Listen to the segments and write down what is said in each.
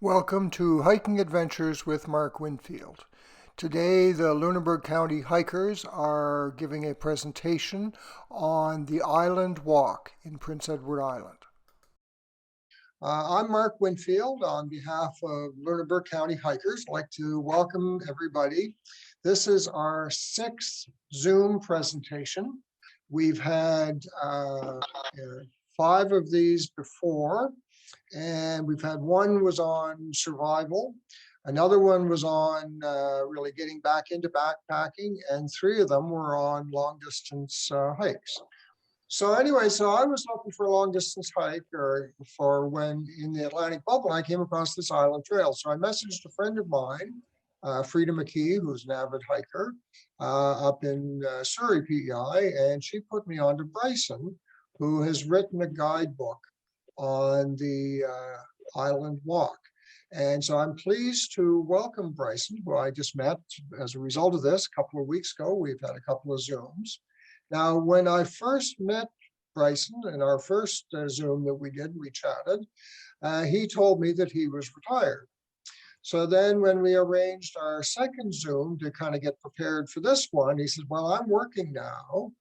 Welcome to Hiking Adventures with Mark Winfield. Today, the Lunenburg County hikers are giving a presentation on the Island Walk in Prince Edward Island. I'm Mark Winfield on behalf of Lunenburg County hikers. I'd like to welcome everybody. This is our sixth Zoom presentation. We've had 5 of these before, and we've had one was on survival, another one was on really getting back into backpacking, and 3 of them were on long distance hikes. So anyway, so I was looking for a long distance hike or for when in the Atlantic bubble, I came across this island trail. So I messaged a friend of mine, Frida McKee, who's an avid hiker up in Surrey, PEI, and she put me on to Bryson, who has written a guidebook on the Island Walk. And so I'm pleased to welcome Bryson, who I just met as a result of this a couple of weeks ago. We've had a couple of Zooms. Now, when I first met Bryson in our first Zoom that we did, we chatted, he told me that he was retired. So then when we arranged our second Zoom to kind of get prepared for this one, he said, well, I'm working now.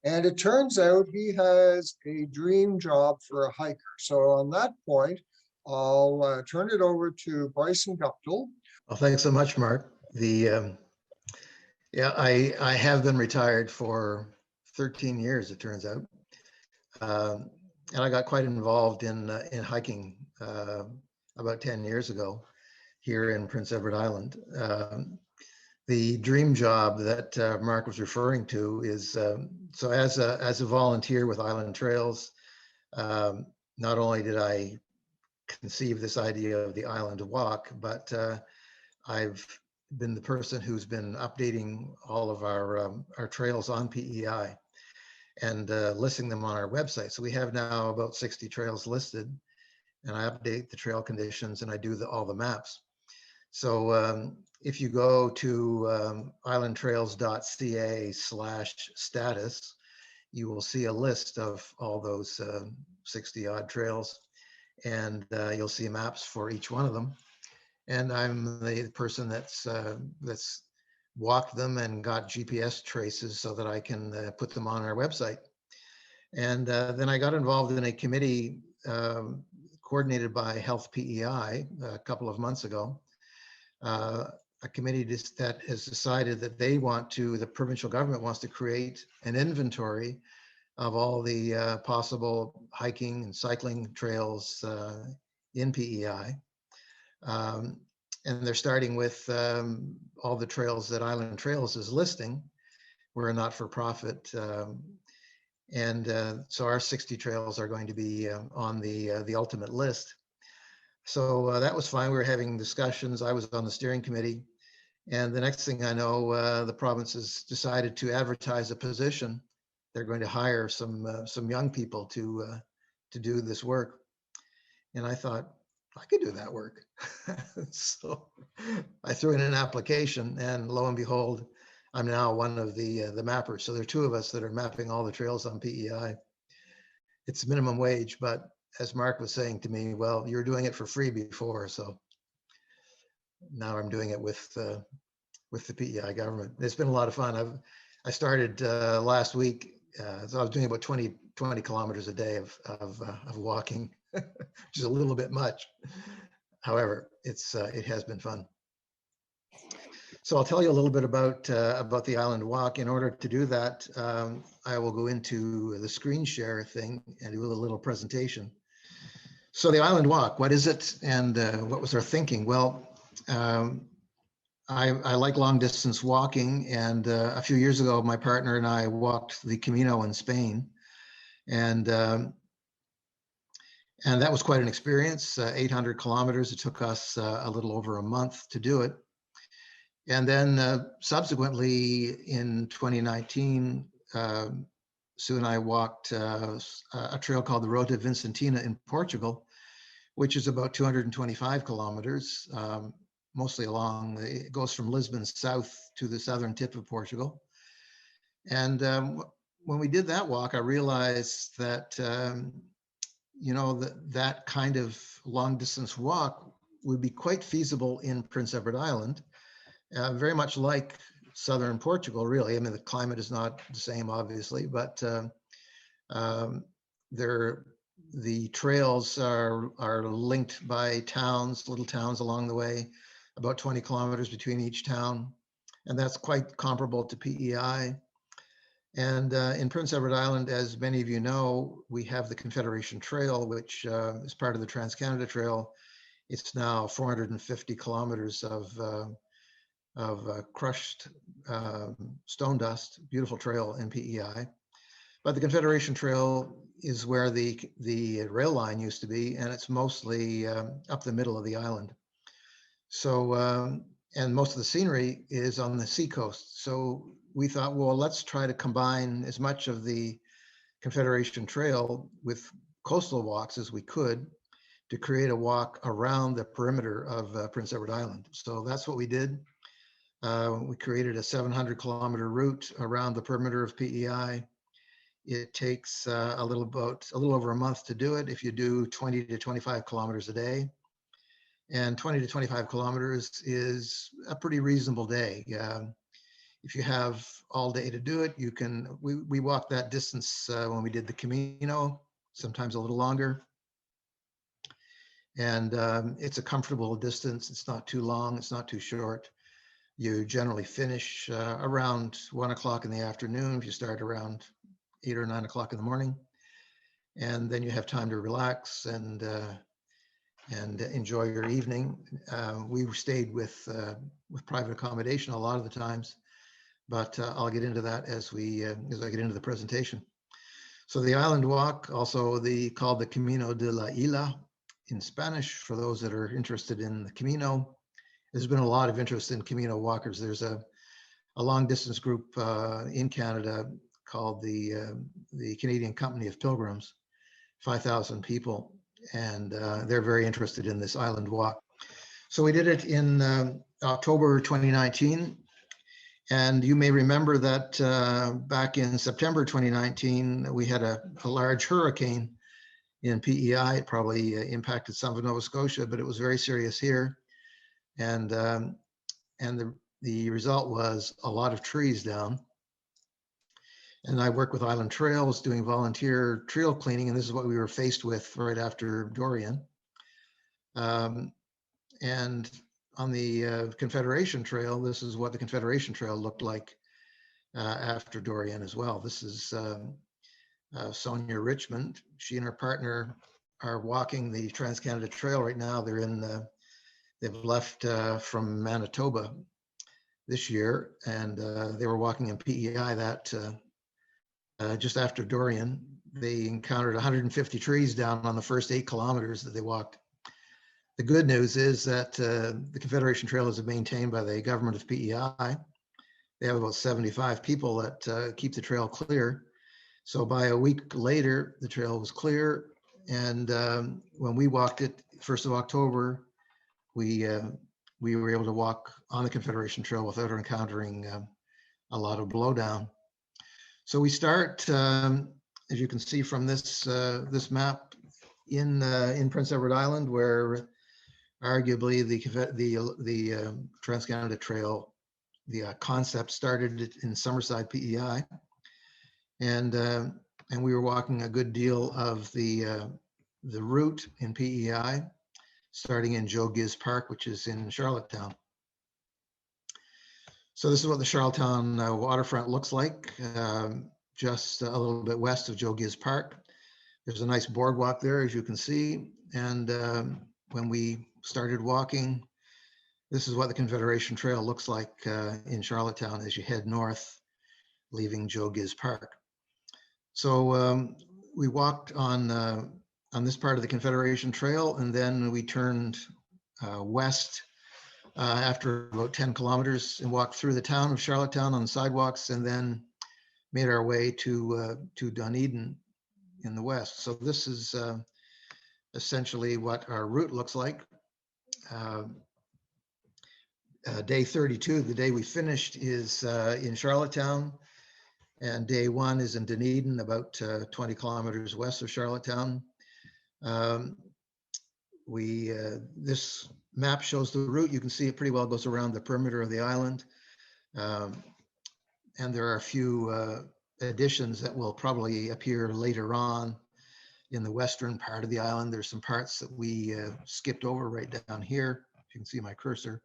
And it turns out he has a dream job for a hiker. So on that point, I'll turn it over to Bryson Guptill. Well, thanks so much, Mark. I have been retired for 13 years, it turns out. And I got quite involved in hiking about 10 years ago here in Prince Edward Island. The dream job that Mark was referring to is, so as a volunteer with Island Trails, not only did I conceive this idea of the Island Walk, but I've been the person who's been updating all of our trails on PEI and listing them on our website. So we have now about 60 trails listed, and I update the trail conditions and I do all the maps. So if you go to islandtrails.ca/status, you will see a list of all those 60 odd trails, and you'll see maps for each one of them. And I'm the person that's walked them and got GPS traces so that I can put them on our website. And then I got involved in a committee coordinated by Health PEI a couple of months ago. A committee that has decided that the provincial government wants to create an inventory of all the possible hiking and cycling trails in PEI. And they're starting with all the trails that Island Trails is listing. We're a not-for-profit, and so our 60 trails are going to be on the ultimate list. So that was fine. We were having discussions. I was on the steering committee, and the next thing I know, the province has decided to advertise a position. They're going to hire some young people to do this work, and I thought, I could do that work. So I threw in an application, and lo and behold, I'm now one of the mappers. So there are 2 of us that are mapping all the trails on PEI. It's minimum wage, but as Mark was saying to me, well, you were doing it for free before, so now I'm doing it with the PEI government. It's been a lot of fun. I started last week, so I was doing about 20 kilometers a day of walking, which is a little bit much. However, it has been fun. So I'll tell you a little bit about the Island Walk. In order to do that, I will go into the screen share thing and do a little presentation. So the Island Walk, what is it, and what was our thinking? Well, I like long distance walking, and a few years ago, my partner and I walked the Camino in Spain, and that was quite an experience. 800 kilometers. It took us a little over a month to do it. And then subsequently in 2019, Sue and I walked a trail called the Road to Vicentina in Portugal, which is about 225 kilometers, mostly it goes from Lisbon south to the southern tip of Portugal. And when we did that walk, I realized that, that kind of long distance walk would be quite feasible in Prince Edward Island, very much like southern Portugal, really. I mean, the climate is not the same, obviously, but um, the trails are linked by towns, little towns along the way, about 20 kilometers between each town, and that's quite comparable to PEI. And in Prince Edward Island, as many of you know, we have the Confederation Trail, which is part of the Trans-Canada Trail. It's now 450 kilometers of crushed stone dust, beautiful trail in PEI. But the Confederation Trail is where the rail line used to be, and it's mostly up the middle of the island. So, and most of the scenery is on the seacoast. So we thought, well, let's try to combine as much of the Confederation Trail with coastal walks as we could to create a walk around the perimeter of Prince Edward Island. So that's what we did. We created a 700-kilometer route around the perimeter of PEI. It takes a little over a month to do it if you do 20 to 25 kilometers a day. And 20 to 25 kilometers is a pretty reasonable day. If you have all day to do it, you can, we walked that distance when we did the Camino, sometimes a little longer. And it's a comfortable distance. It's not too long, it's not too short. You generally finish around 1 o'clock in the afternoon if you start around 8 or 9 o'clock in the morning. And then you have time to relax and enjoy your evening. We stayed with private accommodation a lot of the times, but I'll get into that as I get into the presentation. So the island walk, also called the Camino de la Isla in Spanish, for those that are interested in the Camino. There's been a lot of interest in Camino walkers. There's a long distance group in Canada called the Canadian Company of Pilgrims, 5,000 people. And they're very interested in this island walk. So we did it in October 2019. And you may remember that back in September 2019, we had a large hurricane in PEI. It probably impacted some of Nova Scotia, but it was very serious here. And the result was a lot of trees down. And I work with Island Trails doing volunteer trail cleaning, and this is what we were faced with right after Dorian. And on the Confederation Trail, this is what the Confederation Trail looked like after Dorian as well. This is Sonia Richmond. She and her partner are walking the Trans-Canada Trail right now. They've left from Manitoba this year, and they were walking in PEI that just after Dorian. They encountered 150 trees down on the first 8 kilometers that they walked. The good news is that the Confederation Trail is maintained by the government of PEI. They have about 75 people that keep the trail clear. So by a week later, the trail was clear. And when we walked it, 1st of October, we were able to walk on the Confederation Trail without encountering a lot of blowdown. So we start, as you can see from this map, in Prince Edward Island, where arguably the Trans-Canada Trail, the concept started in Summerside, PEI, and we were walking a good deal of the route in PEI, starting in Joe Giz Park, which is in Charlottetown. So this is what the Charlottetown Waterfront looks like, just a little bit west of Joe Giz Park. There's a nice boardwalk there, as you can see. And when we started walking, this is what the Confederation Trail looks like in Charlottetown as you head north, leaving Joe Giz Park. So we walked on this part of the Confederation Trail, and then we turned west after about 10 kilometers and walked through the town of Charlottetown on the sidewalks, and then made our way to Dunedin in the west. So this is essentially what our route looks like. Day 32, the day we finished, is in Charlottetown, and day 1 is in Dunedin, about 20 kilometers west of Charlottetown. this map shows the route. You can see it pretty well goes around the perimeter of the island. And there are a few additions that will probably appear later on in the western part of the island. There's some parts that we skipped over right down here. If you can see my cursor.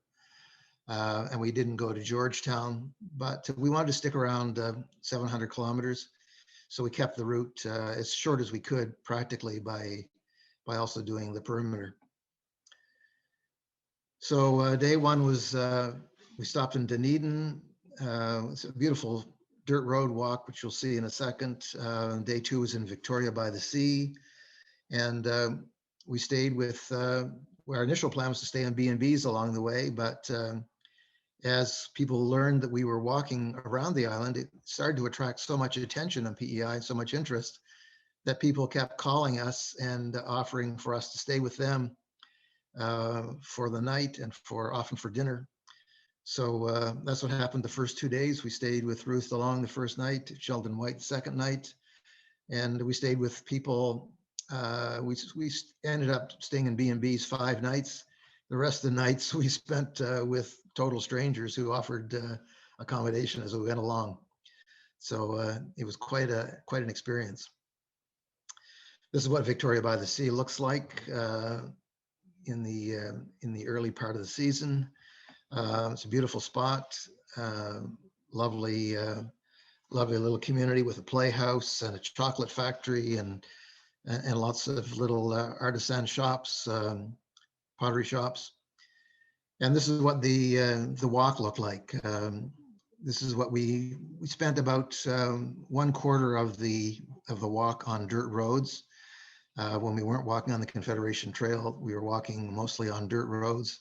And we didn't go to Georgetown, but we wanted to stick around 700 kilometers. So we kept the route as short as we could practically by also doing the perimeter. So day one was, we stopped in Dunedin. It's a beautiful dirt road walk, which you'll see in a second. Day two was in Victoria by the Sea. And we stayed with, our initial plan was to stay on B&Bs along the way, but as people learned that we were walking around the island, it started to attract so much attention on PEI, so much interest, that people kept calling us and offering for us to stay with them for the night and often for dinner. So that's what happened the first 2 days. We stayed with Ruth DeLong the first night, Sheldon White the second night, and we stayed with people. We ended up staying in B&Bs 5 nights. The rest of the nights we spent with total strangers who offered accommodation as we went along. So it was quite an experience. This is what Victoria by the Sea looks like in the early part of the season. It's a beautiful spot, lovely little community with a playhouse and a chocolate factory and lots of little artisan shops, pottery shops. And this is what the walk looked like. This is what we spent about 1/4 of the walk on dirt roads. When we weren't walking on the Confederation Trail, we were walking mostly on dirt roads.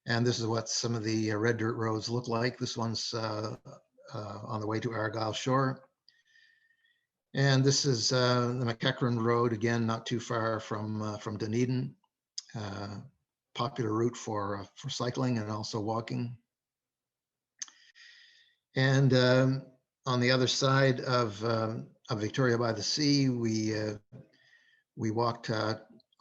And this is what some of the red dirt roads look like. This one's on the way to Argyle Shore. And this is the Macaquerian Road, again, not too far from Dunedin. Popular route for cycling and also walking. And on the other side of Victoria by the Sea, we walked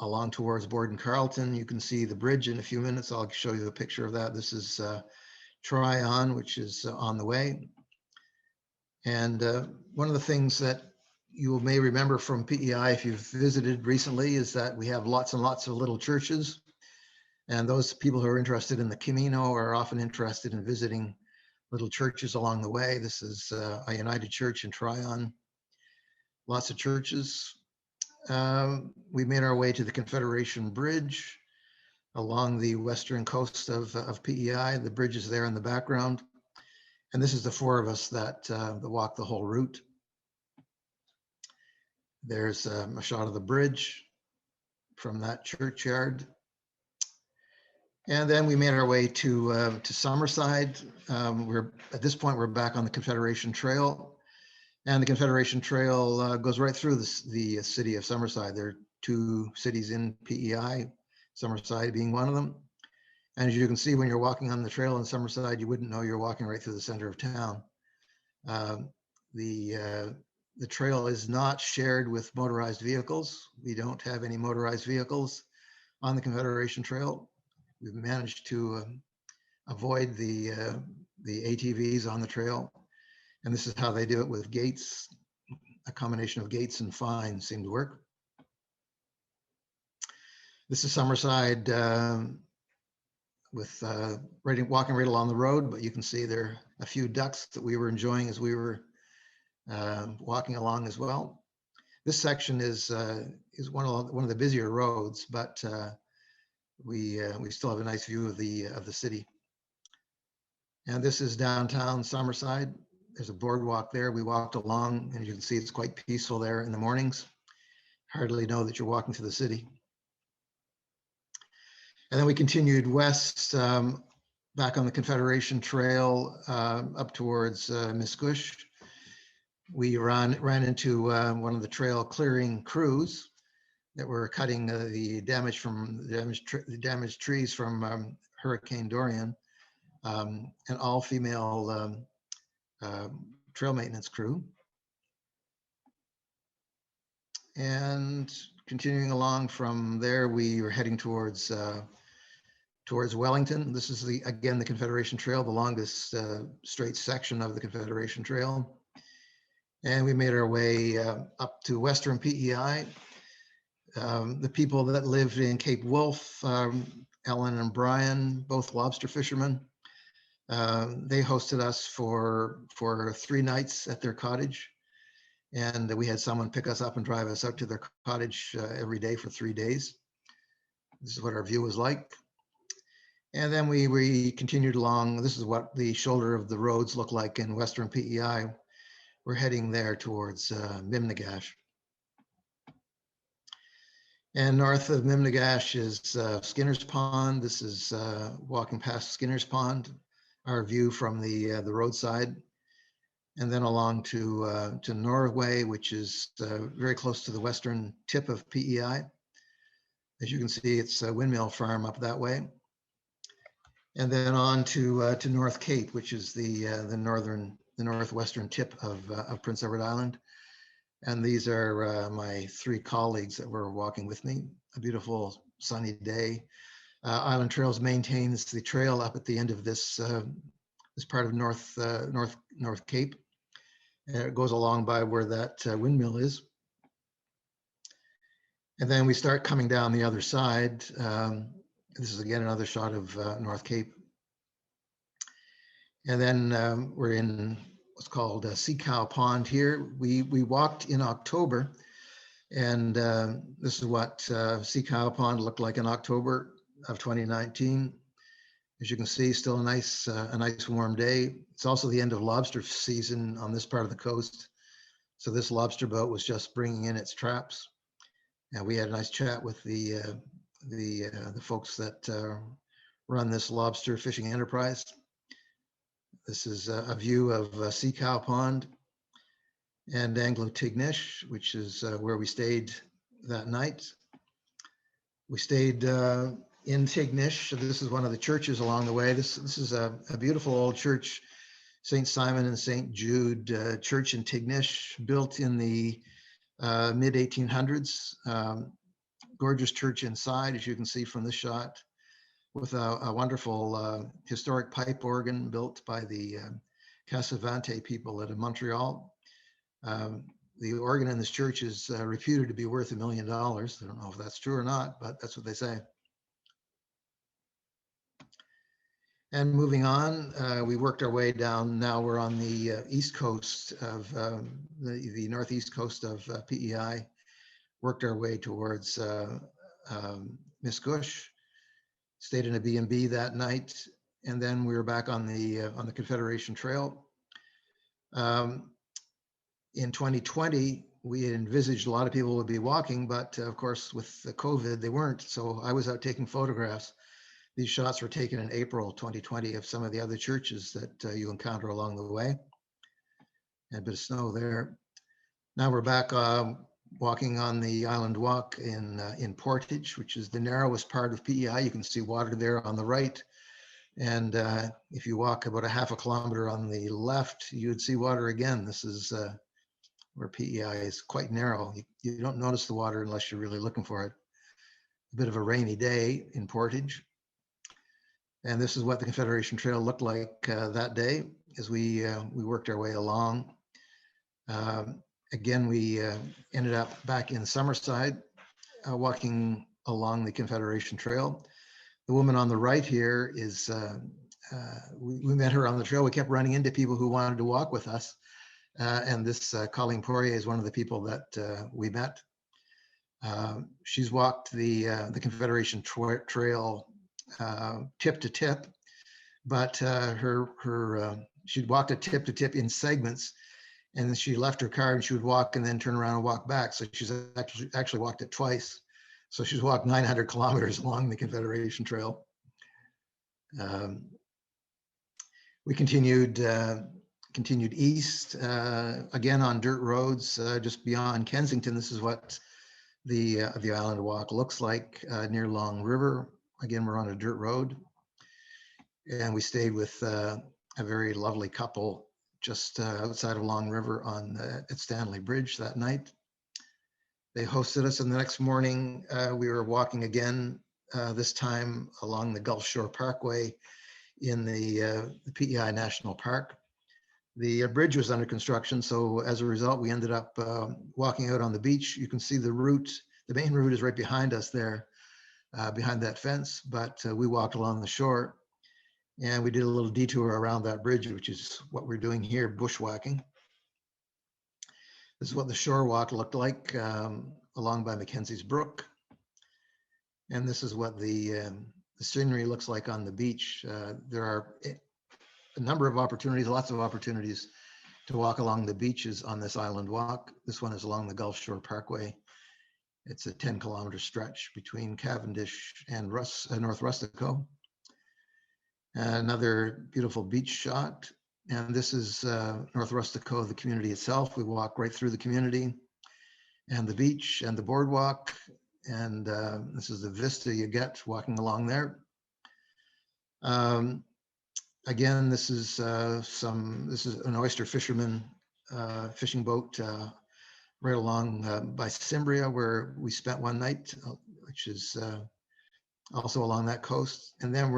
along towards Borden Carlton. You can see the bridge in a few minutes. I'll show you a picture of that. This is Tryon, which is on the way. And one of the things that you may remember from PEI if you've visited recently is that we have lots and lots of little churches. And those people who are interested in the Camino are often interested in visiting little churches along the way. This is a United Church in Tryon. Lots of churches. We made our way to the Confederation Bridge along the western coast of PEI. The bridge is there in the background. And this is the 4 of us that walked the whole route. There's a shot of the bridge from that churchyard. And then we made our way to Summerside. At this point, we're back on the Confederation Trail. And the Confederation Trail goes right through the city of Summerside. There are 2 cities in PEI, Summerside being one of them. And as you can see, when you're walking on the trail in Summerside, you wouldn't know you're walking right through the center of town. The trail is not shared with motorized vehicles. We don't have any motorized vehicles on the Confederation Trail. We've managed to avoid the ATVs on the trail. And this is how they do it with gates. A combination of gates and fines seem to work. This is Summerside with walking right along the road, but you can see there are a few ducks that we were enjoying as we were walking along as well. This section is one of the busier roads, but we still have a nice view of the city. And this is downtown Summerside. There's a boardwalk there. We walked along, and you can see it's quite peaceful there in the mornings. Hardly know that you're walking through the city. And then we continued west, back on the Confederation Trail, up towards Miscush. We ran into one of the trail clearing crews that were cutting the damaged trees from Hurricane Dorian, an all-female trail maintenance crew. And continuing along from there, we were heading towards Wellington. This is again the Confederation Trail, the longest straight section of the Confederation Trail. And we made our way up to Western PEI. The people that lived in Cape Wolf, Ellen and Brian, both lobster fishermen, they hosted us for 3 nights at their cottage. And we had someone pick us up and drive us out to their cottage every day for 3 days. This is what our view was like. And then we continued along. This is what the shoulder of the roads look like in Western PEI. We're heading there towards Mimnagash. And north of Mimnagash is Skinner's Pond. This is walking past Skinner's Pond, our view from the roadside. And then along to Norway, which is very close to the western tip of PEI. As you can see, it's a windmill farm up that way. And then on to North Cape, which is the northwestern tip of Prince Edward Island. And these are my 3 colleagues that were walking with me. A beautiful sunny day. Island Trails maintains the trail up at the end of this part of North Cape. And it goes along by where that windmill is. And then we start coming down the other side. This is again another shot of North Cape. And then we're in what's called Sea Cow Pond here. We walked in October, and this is what Sea Cow Pond looked like in October of 2019. As you can see, still a nice warm day. It's also the end of lobster season on this part of the coast. So this lobster boat was just bringing in its traps. And we had a nice chat with the folks that run this lobster fishing enterprise. This is a view of Sea Cow Pond and Tignish, which is where we stayed that night. We stayed in Tignish. So this is one of the churches along the way. This is a beautiful old church, St. Simon and St. Jude church in Tignish, built in the mid 1800s. Gorgeous church inside, as you can see from this shot, with a wonderful historic pipe organ built by the Casavante people out of Montreal. The organ in this church is reputed to be worth $1 million. I don't know if that's true or not, but that's what they say. And moving on, we worked our way down. Now we're on the east coast of the northeast coast of PEI. Worked our way towards Miscush. Stayed in a B&B that night, and then we were back on the Confederation Trail. In 2020, we had envisaged a lot of people would be walking, but of course with the COVID, they weren't. So I was out taking photographs. These shots were taken in April 2020 of some of the other churches that you encounter along the way. And a bit of snow there. Now we're back walking on the Island Walk in Portage, which is the narrowest part of PEI. You can see water there on the right. And if you walk about a half a kilometer on the left, you would see water again. This is where PEI is quite narrow. You don't notice the water unless you're really looking for it. A bit of a rainy day in Portage. And this is what the Confederation Trail looked like that day as we worked our way along. Again, we ended up back in Summerside, walking along the Confederation Trail. The woman on the right here is, we met her on the trail. We kept running into people who wanted to walk with us. And this Colleen Poirier is one of the people that we met. She's walked the Confederation Trail tip to tip, but she'd walked a tip to tip in segments, and then she left her car and she would walk and then turn around and walk back. So she's actually walked it twice. So she's walked 900 kilometers along the Confederation Trail. We continued east, again on dirt roads, just beyond Kensington. This is what the Island Walk looks like near Long River. Again, we're on a dirt road. And we stayed with a very lovely couple just outside of Long River at Stanley Bridge that night. They hosted us, and the next morning we were walking again, this time along the Gulf Shore Parkway in the Pei National Park. The bridge was under construction, so as a result, we ended up walking out on the beach. You can see the route, the main route is right behind us there, behind that fence, but we walked along the shore and we did a little detour around that bridge, which is what we're doing here, bushwhacking. This is what the shore walk looked like along by Mackenzie's Brook. And this is what the scenery looks like on the beach. There are a number of opportunities, lots of opportunities to walk along the beaches on this island walk. This one is along the Gulf Shore Parkway. It's a 10-kilometer stretch between Cavendish and North Rustico. Another beautiful beach shot. And this is North Rustico, the community itself. We walk right through the community and the beach and the boardwalk. And this is the vista you get walking along there. Again, this is an oyster fisherman fishing boat right along by Cimbria, where we spent one night, which is also along that coast. And then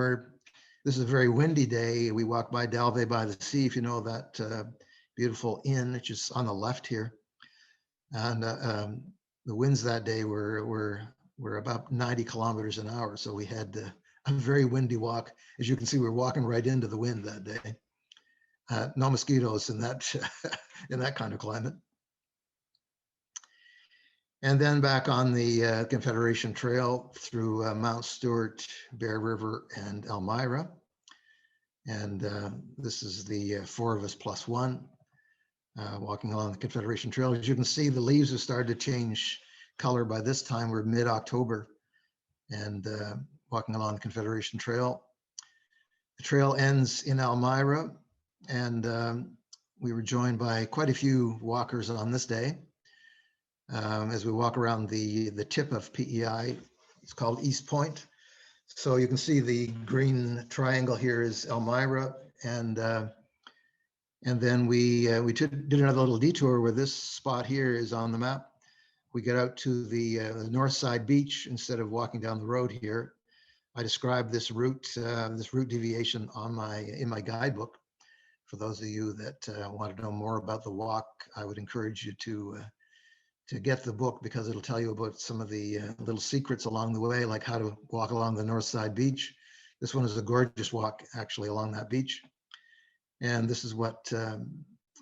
this is a very windy day. We walked by Dalve by the Sea, if you know that beautiful inn, which is on the left here. And the winds that day were about 90 kilometers an hour. So we had a very windy walk. As you can see, we're walking right into the wind that day. No mosquitoes in that in that kind of climate. And then back on the Confederation Trail through Mount Stewart, Bear River, and Elmira. And this is the 4 of us plus 1 walking along the Confederation Trail. As you can see, the leaves have started to change color by this time. We're mid-October and walking along the Confederation Trail. The trail ends in Elmira, and we were joined by quite a few walkers on this day. As we walk around the tip of PEI, it's called East Point. So you can see the green triangle here is Elmira, and then we did another little detour where this spot here is on the map. We get out to the north side beach instead of walking down the road here. I described this route deviation in my guidebook. For those of you that want to know more about the walk, I would encourage you to get the book, because it'll tell you about some of the little secrets along the way, like how to walk along the north side beach. This one is a gorgeous walk actually along that beach. And this is what the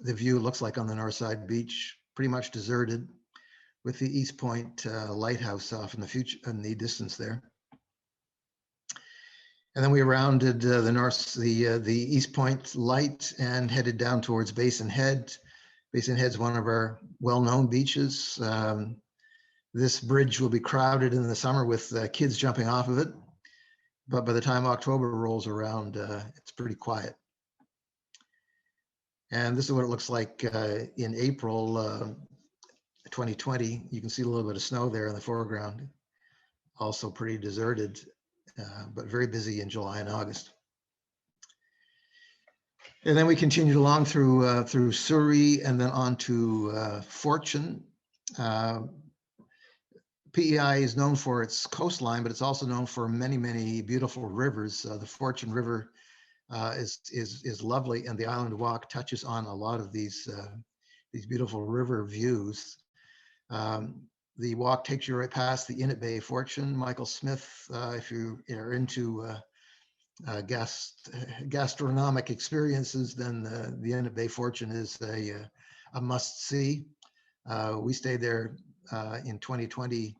view looks like on the north side beach, pretty much deserted, with the East Point lighthouse off in the distance there. And then we rounded the East Point light and headed down towards Basin Head. Basin Head's one of our well-known beaches. This bridge will be crowded in the summer with kids jumping off of it. But by the time October rolls around, it's pretty quiet. And this is what it looks like in April 2020. You can see a little bit of snow there in the foreground. Also pretty deserted, but very busy in July and August. And then we continued along through Surrey and then on to Fortune. PEI is known for its coastline, but it's also known for many, many beautiful rivers. The Fortune River is lovely, and the Island Walk touches on a lot of these beautiful river views. The walk takes you right past the Inn at Bay Fortune. Michael Smith, if you are into gastronomic experiences, then the Inn at Bay Fortune is a must-see. We stayed there in 2020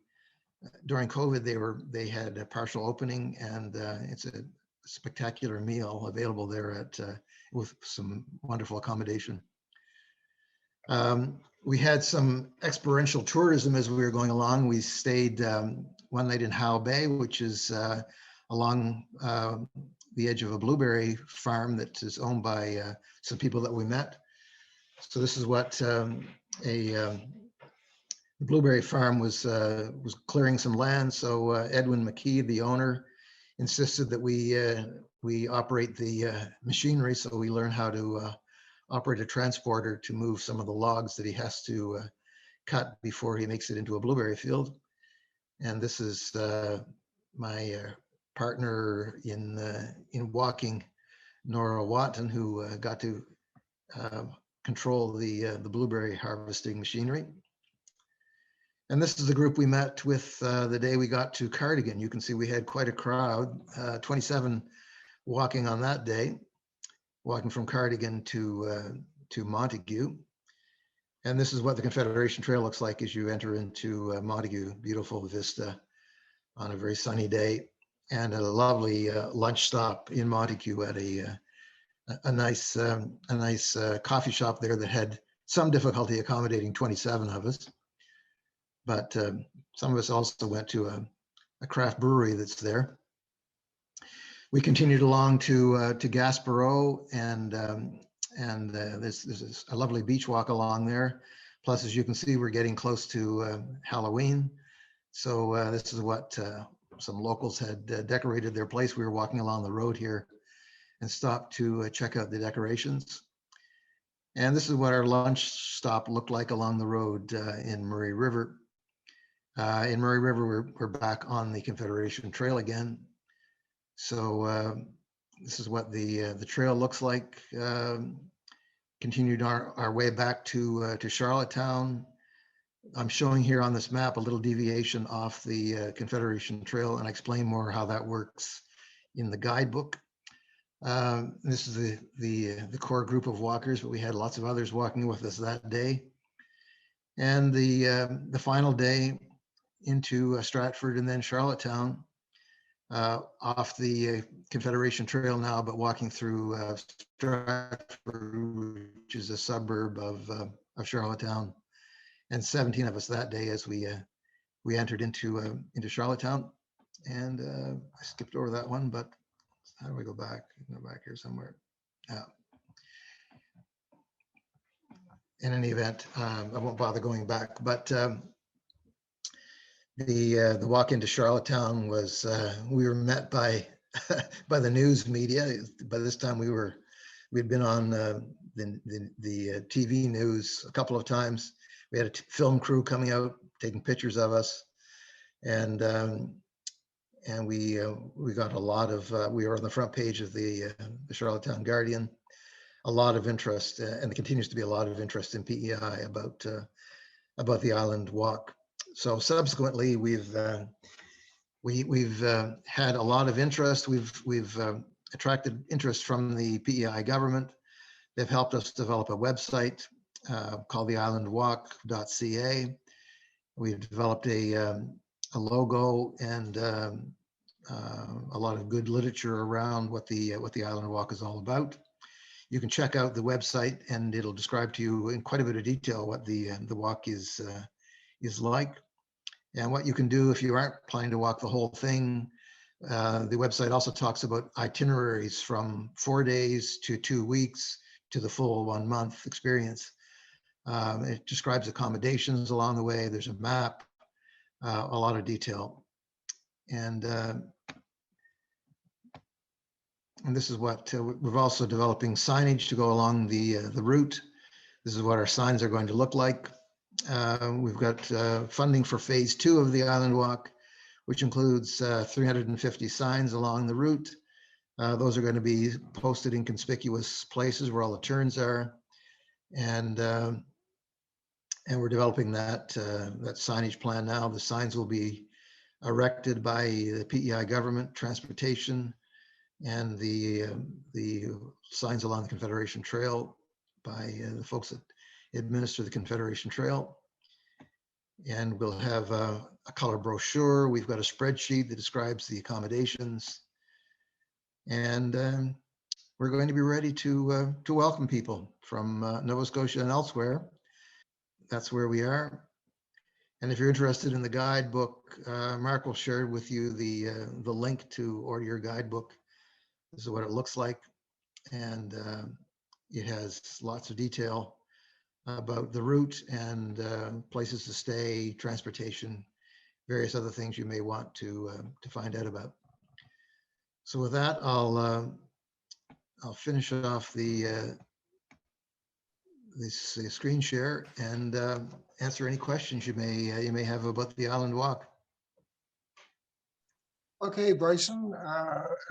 during COVID. They had a partial opening, and it's a spectacular meal available there with some wonderful accommodation. We had some experiential tourism as we were going along. We stayed one night in Howe Bay, which is along the edge of a blueberry farm that is owned by some people that we met. So this is what the blueberry farm was clearing some land. So Edwin McKee, the owner, insisted that we operate the machinery. So we learned how to operate a transporter to move some of the logs that he has to cut before he makes it into a blueberry field. And this is my partner in walking, Nora Watton, who got to control the blueberry harvesting machinery. And this is the group we met with the day we got to Cardigan. You can see we had quite a crowd, 27 walking on that day, walking from Cardigan to Montague. And this is what the Confederation Trail looks like as you enter into Montague. Beautiful vista on a very sunny day, and a lovely lunch stop in Montague at a nice coffee shop there that had some difficulty accommodating 27 of us. But some of us also went to a craft brewery that's there. We continued along to Gaspereau, and this is a lovely beach walk along there. Plus, as you can see, we're getting close to Halloween. So this is what some locals had decorated their place. We were walking along the road here and stopped to check out the decorations. And this is what our lunch stop looked like along the road in Murray River. In Murray River, we're back on the Confederation Trail again. So this is what the trail looks like. Continued our way back to Charlottetown. I'm showing here on this map a little deviation off the Confederation Trail, and I explain more how that works in the guidebook. This is the core group of walkers, but we had lots of others walking with us that day. And the final day into Stratford and then Charlottetown, off the Confederation Trail now, but walking through Stratford, which is a suburb of Charlottetown. And 17 of us that day as we entered into Charlottetown. And I skipped over that one, but how do we go back? Go back here somewhere. In any event, I won't bother going back, but the walk into Charlottetown was, we were met by by the news media. By this time we'd been on the TV news a couple of times. We had a film crew coming out, taking pictures of us, and we got a lot of, we were on the front page of the Charlottetown Guardian. A lot of interest, and there continues to be a lot of interest in PEI about the Island Walk. So subsequently, we've had a lot of interest. We've attracted interest from the PEI government. They've helped us develop a website called theislandwalk.ca. We've developed a logo and a lot of good literature around what the Island Walk is all about. You can check out the website, and it'll describe to you in quite a bit of detail what the walk is like, and what you can do if you aren't planning to walk the whole thing. The website also talks about itineraries from 4 days to 2 weeks to the full 1 month experience. It describes accommodations along the way. There's a map, a lot of detail, and this is what we're also developing signage to go along the route. This is what our signs are going to look like. We've got funding for phase 2 of the Island Walk, which includes 350 signs along the route. Those are going to be posted in conspicuous places where all the turns are, and we're developing that signage plan now. The signs will be erected by the PEI government, transportation, and the signs along the Confederation Trail by the folks that administer the Confederation Trail. And we'll have a color brochure. We've got a spreadsheet that describes the accommodations, and we're going to be ready to welcome people from Nova Scotia and elsewhere. That's where we are. And if you're interested in the guidebook, Mark will share with you the link to order your guidebook. This is what it looks like, and it has lots of detail about the route and places to stay, transportation, various other things you may want to find out about. So with that, I'll finish off the screen share, and answer any questions you may have about the island walk. Okay, Bryson,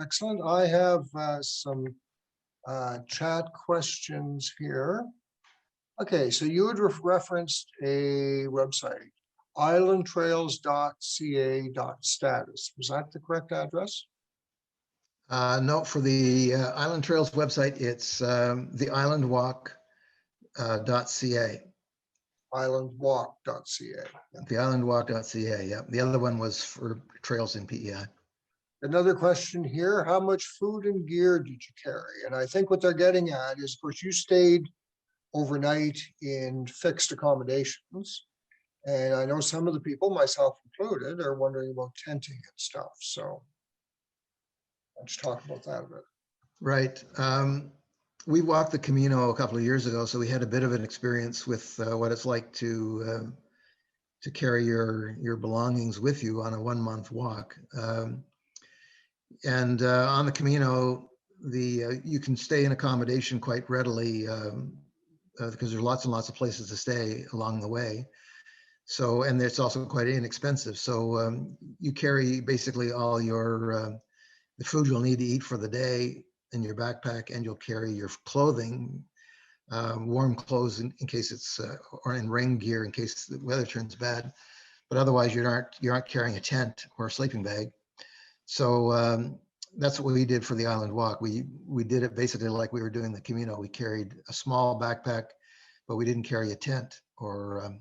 excellent. I have some chat questions here. Okay, so you had referenced a website, islandtrails.ca.status. Was that the correct address? No, for the Island Trails website, it's the islandwalk.ca. Islandwalk.ca. The islandwalk.ca, yeah. The other one was for trails in PEI. Another question here, how much food and gear did you carry? And I think what they're getting at is, of course, you stayed overnight in fixed accommodations. And I know some of the people, myself included, are wondering about tenting and stuff. So let's talk about that a bit. Right. We walked the Camino a couple of years ago, so we had a bit of an experience with what it's like to carry your belongings with you on a 1-month walk. And on the Camino, you can stay in accommodation quite readily because there's lots and lots of places to stay along the way. So, and it's also quite inexpensive. So you carry basically all your the food you'll need to eat for the day in your backpack, and you'll carry your clothing, warm clothes in case it's or in rain gear in case the weather turns bad. But otherwise, you aren't carrying a tent or a sleeping bag. So that's what we did for the island walk. We did it basically like we were doing the Camino. We carried a small backpack, but we didn't carry a tent or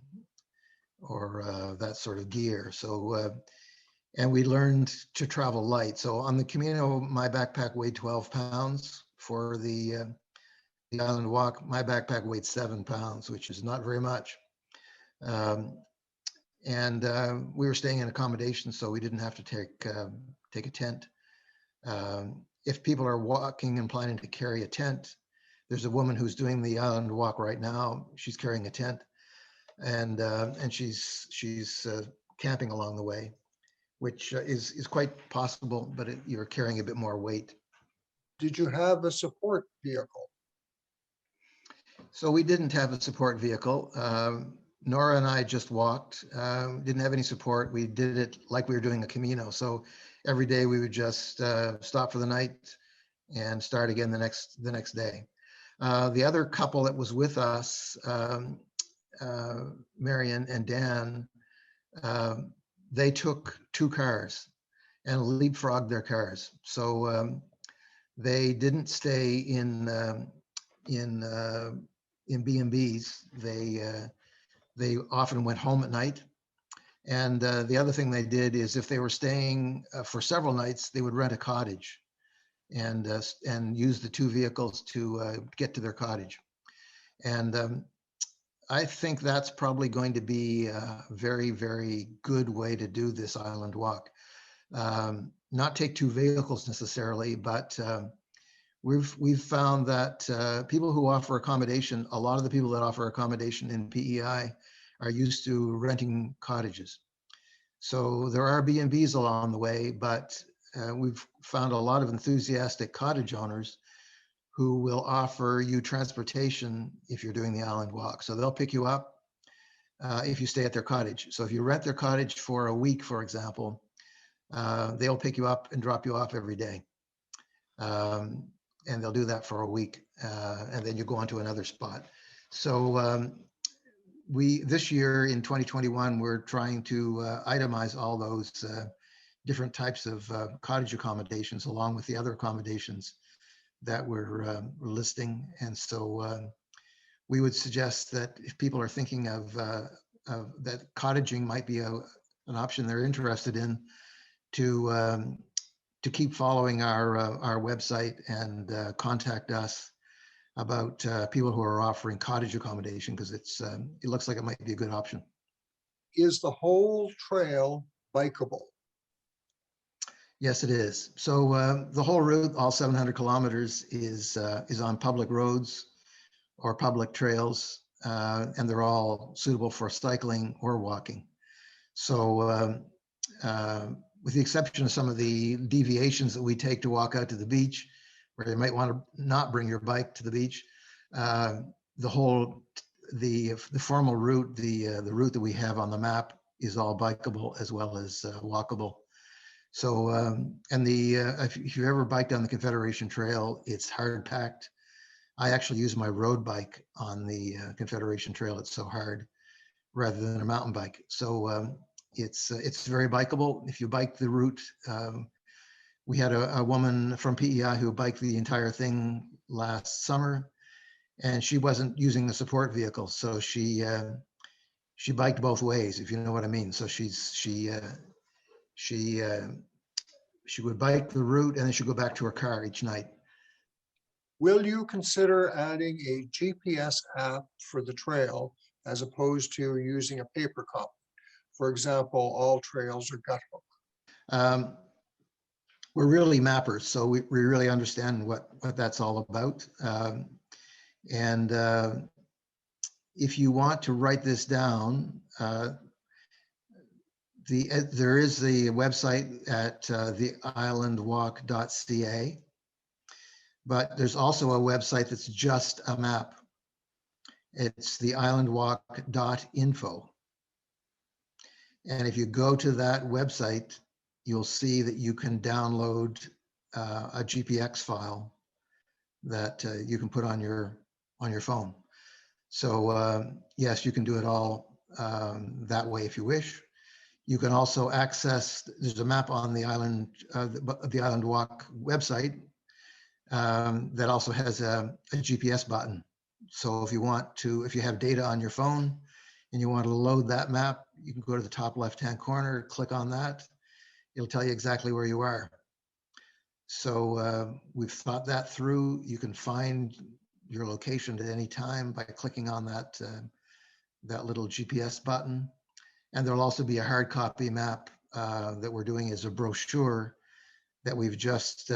that sort of gear. So and we learned to travel light. So on the Camino, my backpack weighed 12 pounds. For the island walk, my backpack weighed 7 pounds, which is not very much. And we were staying in accommodation, so we didn't have to take a tent. If people are walking and planning to carry a tent, there's a woman who's doing the island walk right now. She's carrying a tent, and she's camping along the way, which is quite possible, but you're carrying a bit more weight. Did you have a support vehicle? So we didn't have a support vehicle. Nora and I just walked, didn't have any support. We did it like we were doing a Camino. So every day we would just stop for the night and start again the next day. The other couple that was with us, Marion and Dan, they took 2 cars and leapfrogged their cars. So they didn't stay in B&Bs. They often went home at night. And the other thing they did is if they were staying for several nights, they would rent a cottage and use the 2 vehicles to get to their cottage. And I think that's probably going to be a very, very good way to do this island walk. Not take 2 vehicles necessarily, but we've found that people who offer accommodation, a lot of the people that offer accommodation in PEI are used to renting cottages. So there are B&Bs along the way, but we've found a lot of enthusiastic cottage owners who will offer you transportation if you're doing the island walk. So they'll pick you up if you stay at their cottage. So if you rent their cottage for a week, for example, they'll pick you up and drop you off every day. And they'll do that for a week, and then you go on to another spot. So this year in 2021, we're trying to itemize all those different types of cottage accommodations along with the other accommodations that we're listing. And so we would suggest that if people are thinking of that cottaging might be an option they're interested in, to keep following our website and contact us about people who are offering cottage accommodation, because it looks like it might be a good option. Is the whole trail bikeable? Yes, it is. So the whole route, all 700 kilometers, is on public roads or public trails, and they're all suitable for cycling or walking. So with the exception of some of the deviations that we take to walk out to the beach, where you might want to not bring your bike to the beach, the whole the formal route, the route that we have on the map is all bikeable as well as walkable. So, and if you ever biked on the Confederation Trail, it's hard packed. I actually use my road bike on the Confederation Trail. It's so hard, rather than a mountain bike. So it's very bikeable. If you bike the route, we had a woman from PEI who biked the entire thing last summer, and she wasn't using the support vehicle, so she biked both ways, if you know what I mean. So she would bike the route and then she'd go back to her car each night. Will you consider adding a GPS app for the trail as opposed to using a paper copy? For example, All Trails or Guptill. We're really mappers, so we really understand what that's all about. And if you want to write this down, there is the website at theislandwalk.ca, but there's also a website that's just a map. It's theislandwalk.info. And if you go to that website, you'll see that you can download a GPX file that you can put on your phone. So yes, you can do it all that way if you wish. You can also access, there's a map on the Island Walk website that also has a GPS button. So if you have data on your phone and you want to load that map, you can go to the top left-hand corner, click on that. It'll tell you exactly where you are. So we've thought that through. You can find your location at any time by clicking on that little GPS button. And there'll also be a hard copy map that we're doing as a brochure that we've just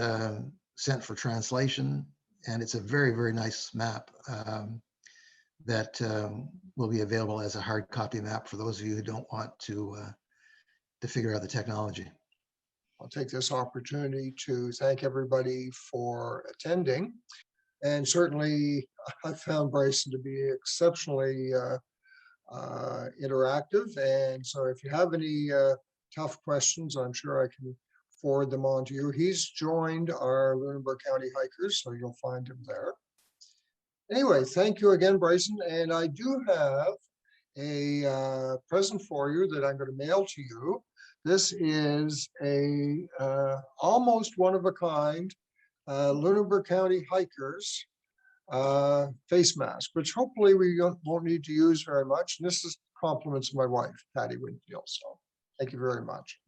sent for translation. And it's a very, very nice map that will be available as a hard copy map for those of you who don't want to figure out the technology. I'll take this opportunity to thank everybody for attending. And certainly I found Bryson to be exceptionally interactive. And so if you have any tough questions, I'm sure I can forward them on to you. He's joined our Lunenburg County hikers, so you'll find him there. Anyway, thank you again, Bryson. And I do have a present for you that I'm going to mail to you. This is a almost one of a kind Lunenburg County hikers face mask, which hopefully we won't need to use very much. And this is compliments of my wife, Patty Winfield. So thank you very much.